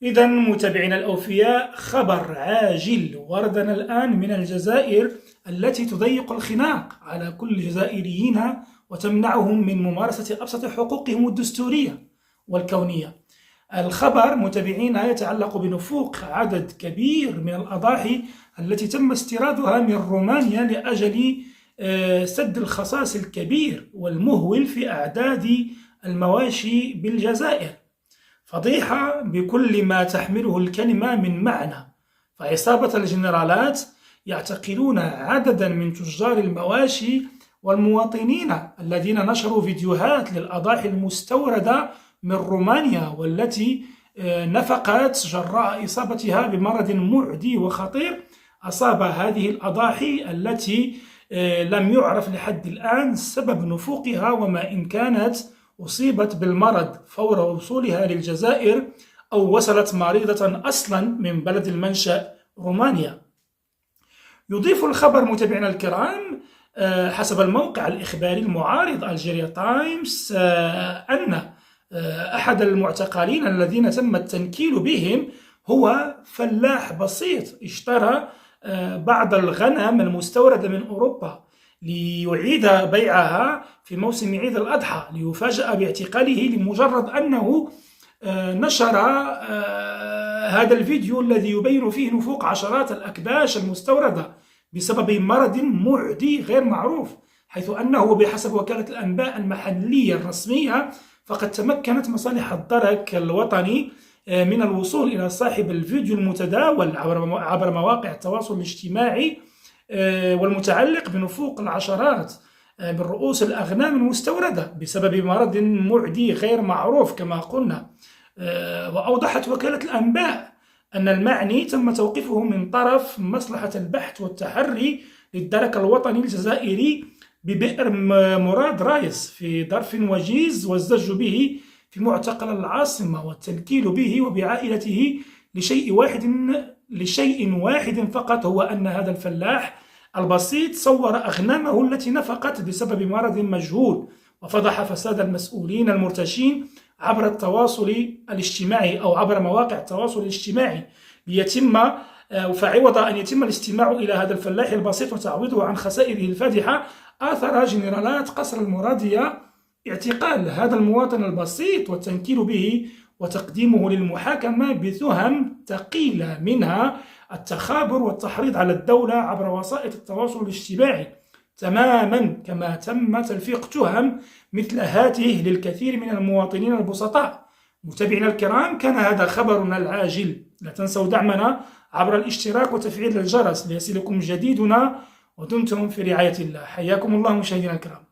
إذا متابعينا الأوفياء، خبر عاجل وردنا الآن من الجزائر التي تضيق الخناق على كل الجزائريين وتمنعهم من ممارسة أبسط حقوقهم الدستورية والكونية. الخبر متابعينا يتعلق بنفوق عدد كبير من الأضاحي التي تم استيرادها من رومانيا لأجل سد الخصاص الكبير والمهول في أعداد المواشي بالجزائر. فضيحة بكل ما تحمله الكلمة من معنى. فعصابة الجنرالات يعتقلون عددا من تجار المواشي والمواطنين الذين نشروا فيديوهات للأضاحي المستوردة من رومانيا والتي نفقت جراء إصابتها بمرض معدي وخطير أصاب هذه الأضاحي التي لم يعرف لحد الآن سبب نفوقها، وما إن كانت أصيبت بالمرض فور وصولها للجزائر أو وصلت مريضة أصلا من بلد المنشأ رومانيا. يضيف الخبر متابعينا الكرام حسب الموقع الإخباري المعارض الجيريا تايمز أن أحد المعتقلين الذين تم التنكيل بهم هو فلاح بسيط اشترى بعض الغنم المستوردة من أوروبا ليعيد بيعها في موسم عيد الأضحى، ليفاجأ باعتقاله لمجرد أنه نشر هذا الفيديو الذي يبين فيه نفوق عشرات الأكباش المستوردة بسبب مرض معدي غير معروف، حيث أنه بحسب وكالة الأنباء المحلية الرسمية فقد تمكنت مصالح الدرك الوطني من الوصول إلى صاحب الفيديو المتداول عبر مواقع التواصل الاجتماعي والمتعلق بنفوق العشرات من رؤوس الأغنام المستوردة بسبب مرض معدي غير معروف كما قلنا. وأوضحت وكالة الأنباء أن المعني تم توقيفه من طرف مصلحة البحث والتحري للدرك الوطني الجزائري ببئر مراد رايس في ظرف وجيز، والزج به في معتقل العاصمة والتنكيل به وبعائلته لشيء واحد فقط، هو أن هذا الفلاح البسيط صور أغنامه التي نفقت بسبب مرض مجهول، وفضح فساد المسؤولين المرتشين عبر التواصل الاجتماعي أو عبر مواقع التواصل الاجتماعي فعوض أن يتم الاستماع إلى هذا الفلاح البسيط وتعويضه عن خسائره الفادحة، آثر جنرالات قصر المرادية اعتقال هذا المواطن البسيط والتنكيل به وتقديمه للمحاكمة بتهم ثقيلة منها التخابر والتحريض على الدولة عبر وسائط التواصل الاجتماعي، تماما كما تم تلفيق تهم مثل هذه للكثير من المواطنين البسطاء. متابعينا الكرام، كان هذا خبرنا العاجل. لا تنسوا دعمنا عبر الاشتراك وتفعيل الجرس ليصلكم جديدنا، ودمتم في رعاية الله. حياكم الله مشاهدينا الكرام.